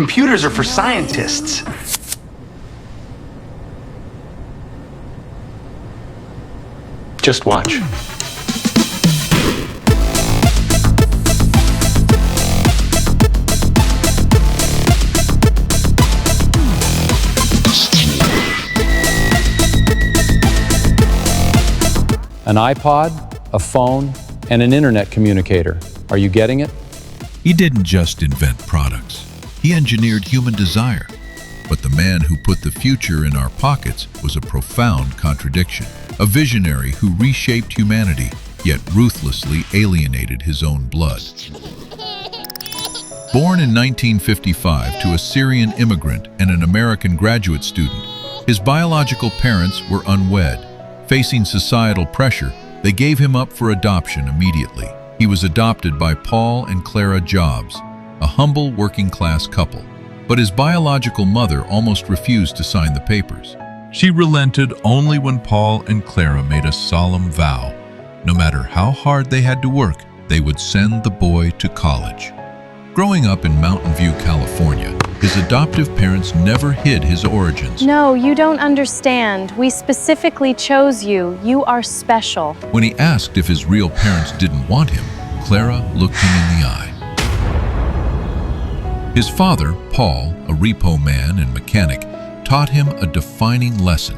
Computers are for scientists. Just watch. An iPod, a phone, and an internet communicator. Are you getting it? He didn't just invent products. He engineered human desire. But the man who put the future in our pockets was a profound contradiction. A visionary who reshaped humanity, yet ruthlessly alienated his own blood. Born in 1955 to a Syrian immigrant and an American graduate student, his biological parents were unwed. Facing societal pressure, they gave him up for adoption immediately. He was adopted by Paul and Clara Jobs, a humble working-class couple. But his biological mother almost refused to sign the papers. She relented only when Paul and Clara made a solemn vow. No matter how hard they had to work, they would send the boy to college. Growing up in Mountain View, California, his adoptive parents never hid his origins. No, you don't understand. We specifically chose you. You are special. When he asked if his real parents didn't want him, Clara looked him in the eye. His father, Paul, a repo man and mechanic, taught him a defining lesson.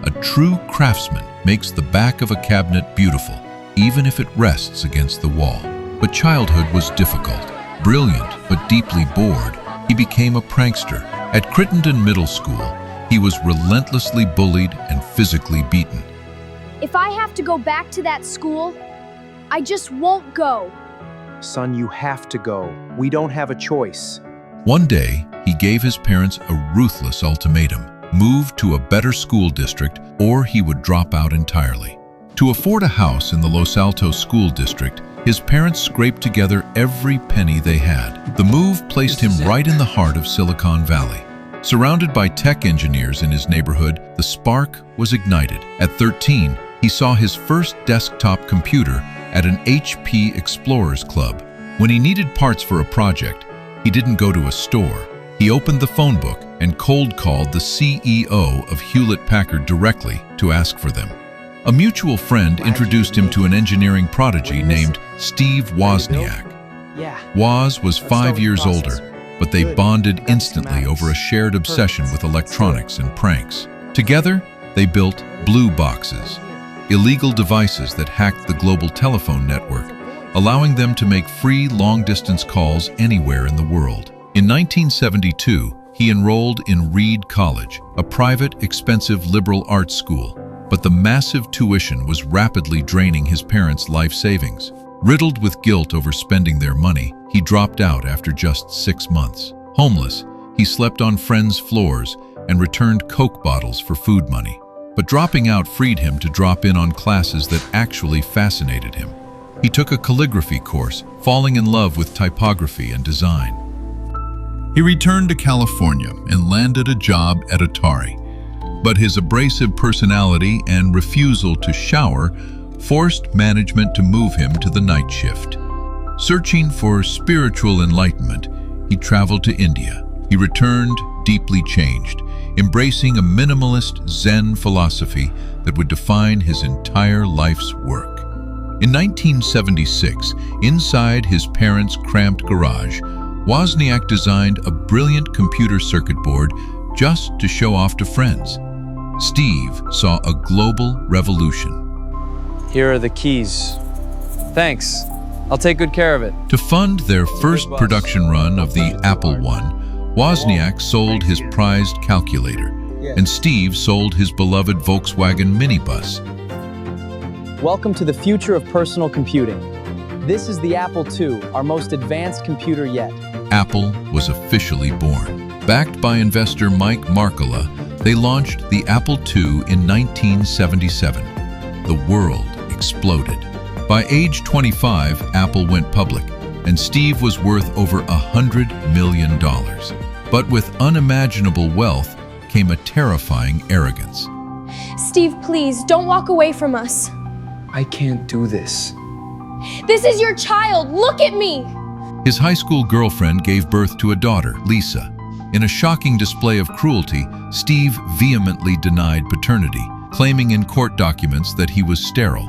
A true craftsman makes the back of a cabinet beautiful, even if it rests against the wall. But childhood was difficult. Brilliant, but deeply bored, he became a prankster. At Crittenden Middle School, he was relentlessly bullied and physically beaten. If I have to go back to that school, I just won't go. Son, you have to go. We don't have a choice. One day, he gave his parents a ruthless ultimatum: move to a better school district or he would drop out entirely. To afford a house in the Los Altos School District, his parents scraped together every penny they had. The move placed him right in the heart of Silicon Valley. Surrounded by tech engineers in his neighborhood, the spark was ignited. At 13, he saw his first desktop computer at an HP Explorers Club. When he needed parts for a project, he didn't go to a store. He opened the phone book and cold called the CEO of Hewlett-Packard directly to ask for them. A mutual friend introduced him to an engineering prodigy named Steve Wozniak. Woz was 5 years older, but they bonded instantly over a shared obsession with electronics and pranks. Together, they built blue boxes, illegal devices that hacked the global telephone network, allowing them to make free long-distance calls anywhere in the world. In 1972, he enrolled in Reed College, a private, expensive liberal arts school. But the massive tuition was rapidly draining his parents' life savings. Riddled with guilt over spending their money, he dropped out after just 6 months. Homeless, he slept on friends' floors and returned Coke bottles for food money. But dropping out freed him to drop in on classes that actually fascinated him. He took a calligraphy course, falling in love with typography and design. He returned to California and landed a job at Atari. But his abrasive personality and refusal to shower forced management to move him to the night shift. Searching for spiritual enlightenment, he traveled to India. He returned deeply changed, embracing a minimalist Zen philosophy that would define his entire life's work. In 1976, inside his parents' cramped garage, Wozniak designed a brilliant computer circuit board just to show off to friends. Steve saw a global revolution. Here are the keys. Thanks. I'll take good care of it. To fund their first production run of the Apple I, Wozniak sold his prized calculator, and Steve sold his beloved Volkswagen minibus. Welcome to the future of personal computing. This is the Apple II, our most advanced computer yet. Apple was officially born. Backed by investor Mike Markkula, they launched the Apple II in 1977. The world exploded. By age 25, Apple went public, and Steve was worth over $100 million. But with unimaginable wealth came a terrifying arrogance. Steve, please, don't walk away from us. I can't do this. This is your child. Look at me. His high school girlfriend gave birth to a daughter, Lisa. In a shocking display of cruelty, Steve vehemently denied paternity, claiming in court documents that he was sterile.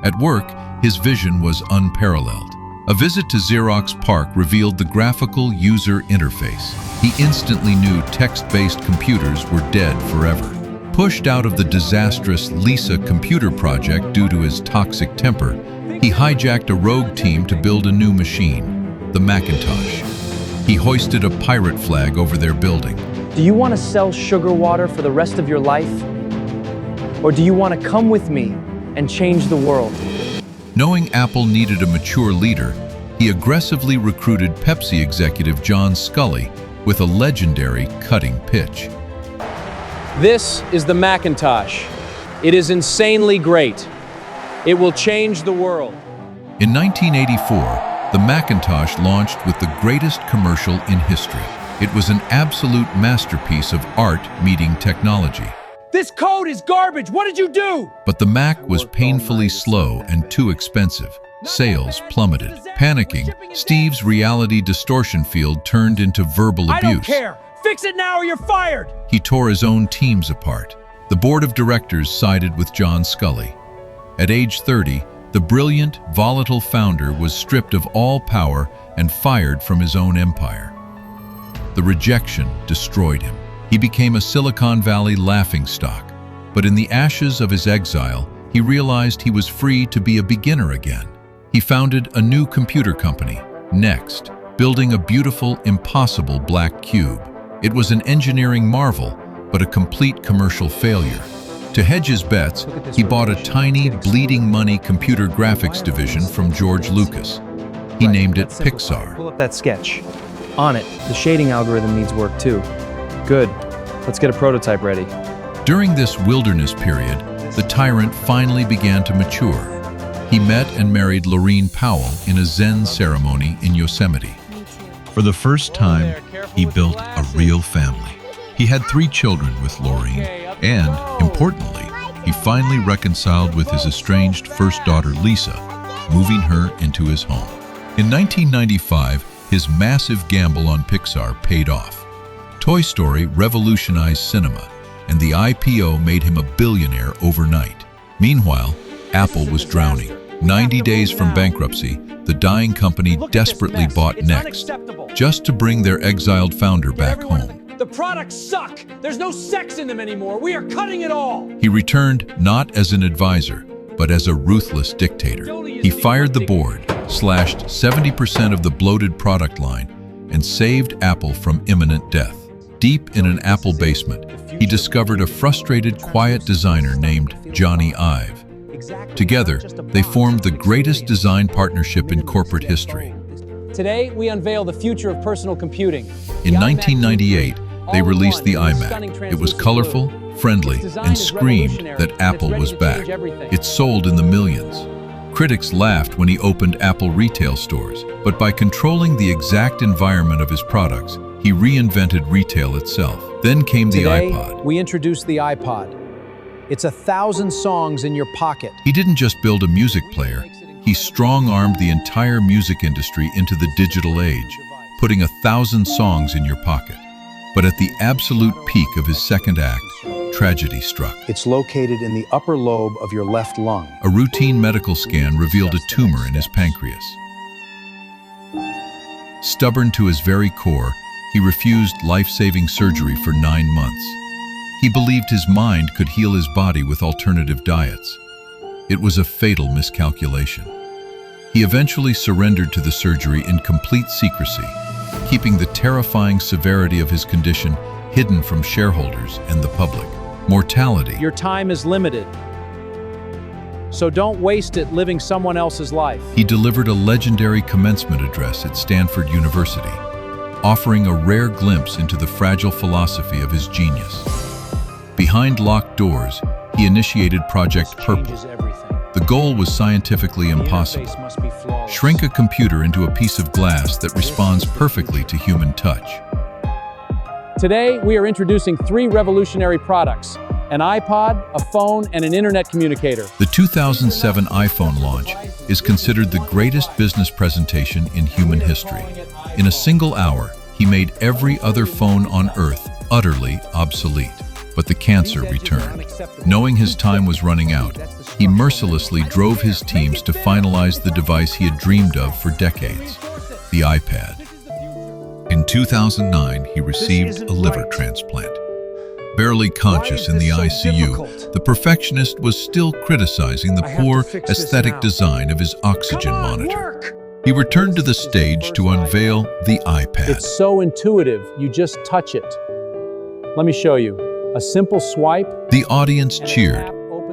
At work, his vision was unparalleled. A visit to Xerox PARC revealed the graphical user interface. He instantly knew text-based computers were dead forever. Pushed out of the disastrous Lisa computer project due to his toxic temper, he hijacked a rogue team to build a new machine, the Macintosh. He hoisted a pirate flag over their building. Do you want to sell sugar water for the rest of your life? Or do you want to come with me and change the world? Knowing Apple needed a mature leader, he aggressively recruited Pepsi executive John Sculley with a legendary cutting pitch. This is the Macintosh. It is insanely great. It will change the world. In 1984, the Macintosh launched with the greatest commercial in history. It was an absolute masterpiece of art meeting technology. This code is garbage. What did you do? But the Mac was painfully slow and too expensive. Sales plummeted. Panicking, Steve's reality distortion field turned into verbal abuse. I don't care. Fix it now or you're fired. He tore his own teams apart. The board of directors sided with John Sculley. At age 30, the brilliant, volatile founder was stripped of all power and fired from his own empire. The rejection destroyed him. He became a Silicon Valley laughingstock. But in the ashes of his exile, he realized he was free to be a beginner again. He founded a new computer company, Next, building a beautiful, impossible black cube. It was an engineering marvel, but a complete commercial failure. To hedge his bets, he bought a tiny, bleeding money computer graphics division from George Lucas. He named it Pixar. Pull up that sketch. On it, the shading algorithm needs work too. Good. Let's get a prototype ready. During this wilderness period, the tyrant finally began to mature. He met and married Laureen Powell in a Zen ceremony in Yosemite. For the first time, he built a real family. He had 3 children with Laureen, and, importantly, he finally reconciled with his estranged first daughter, Lisa, moving her into his home. In 1995, his massive gamble on Pixar paid off. Toy Story revolutionized cinema, and the IPO made him a billionaire overnight. Meanwhile, Apple was drowning. 90 days from bankruptcy, the dying company desperately bought Next, just to bring their exiled founder back home. The products suck. There's no sex in them anymore. We are cutting it all. He returned not as an advisor, but as a ruthless dictator. He fired the board, slashed 70% of the bloated product line, and saved Apple from imminent death. Deep in an Apple basement, he discovered a frustrated, quiet designer named Johnny Ive. Together, they formed the greatest design partnership in corporate history. Today, we unveil the future of personal computing. In 1998, they released the iMac. It was colorful, friendly, and screamed that Apple was back. It sold in the millions. Critics laughed when he opened Apple retail stores, but by controlling the exact environment of his products, he reinvented retail itself. Then came the iPod. We introduced the iPod. It's 1,000 songs in your pocket. He didn't just build a music player, he strong-armed the entire music industry into the digital age, putting 1,000 songs in your pocket. But at the absolute peak of his second act, tragedy struck. It's located in the upper lobe of your left lung. A routine medical scan revealed a tumor in his pancreas. Stubborn to his very core, he refused life-saving surgery for 9 months. He believed his mind could heal his body with alternative diets. It was a fatal miscalculation. He eventually surrendered to the surgery in complete secrecy, keeping the terrifying severity of his condition hidden from shareholders and the public. Mortality. Your time is limited, so don't waste it living someone else's life. He delivered a legendary commencement address at Stanford University, offering a rare glimpse into the fragile philosophy of his genius. Behind locked doors, he initiated Project Purple. The goal was scientifically impossible. Shrink a computer into a piece of glass that responds perfectly to human touch. Today, we are introducing 3 revolutionary products: an iPod, a phone, and an internet communicator. The 2007 iPhone launch is considered the greatest business presentation in human history. In a single hour, he made every other phone on Earth utterly obsolete. But the cancer returned. Knowing his time was running out, he mercilessly drove his teams to finalize the device he had dreamed of for decades, the iPad. In 2009, he received a liver transplant. Barely conscious in the ICU, the perfectionist was still criticizing the poor aesthetic design of his oxygen monitor. He returned to the stage to unveil the iPad. It's so intuitive, you just touch it. Let me show you. A simple swipe. The audience cheered,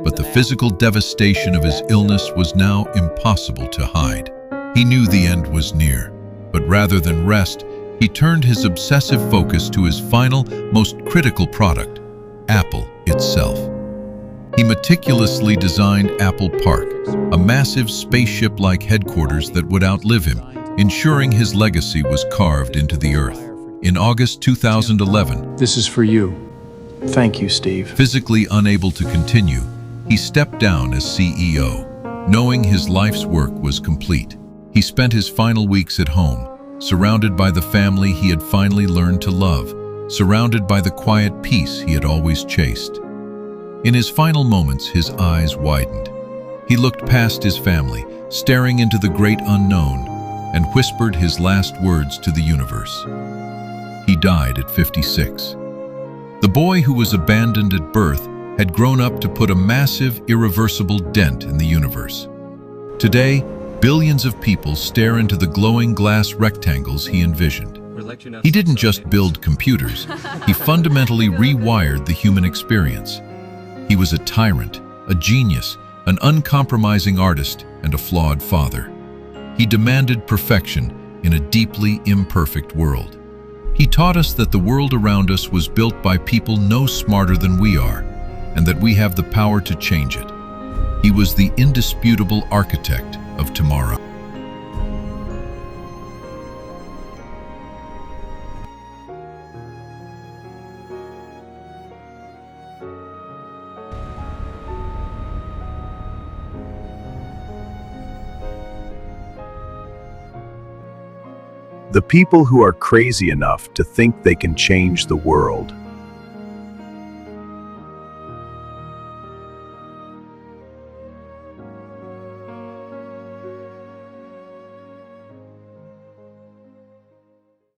but the physical devastation of his illness was now impossible to hide. He knew the end was near, but rather than rest, he turned his obsessive focus to his final, most critical product, Apple itself. He meticulously designed Apple Park, a massive spaceship-like headquarters that would outlive him, ensuring his legacy was carved into the earth. In August 2011, This is for you. Thank you, Steve. physically unable to continue, he stepped down as CEO, knowing his life's work was complete. He spent his final weeks at home, surrounded by the family he had finally learned to love, surrounded by the quiet peace he had always chased. In his final moments, his eyes widened. He looked past his family, staring into the great unknown, and whispered his last words to the universe. He died at 56. The boy who was abandoned at birth had grown up to put a massive, irreversible dent in the universe. Today, billions of people stare into the glowing glass rectangles he envisioned. He didn't just build computers, he fundamentally rewired the human experience. He was a tyrant, a genius, an uncompromising artist, and a flawed father. He demanded perfection in a deeply imperfect world. He taught us that the world around us was built by people no smarter than we are, and that we have the power to change it. He was the indisputable architect of tomorrow. The people who are crazy enough to think they can change the world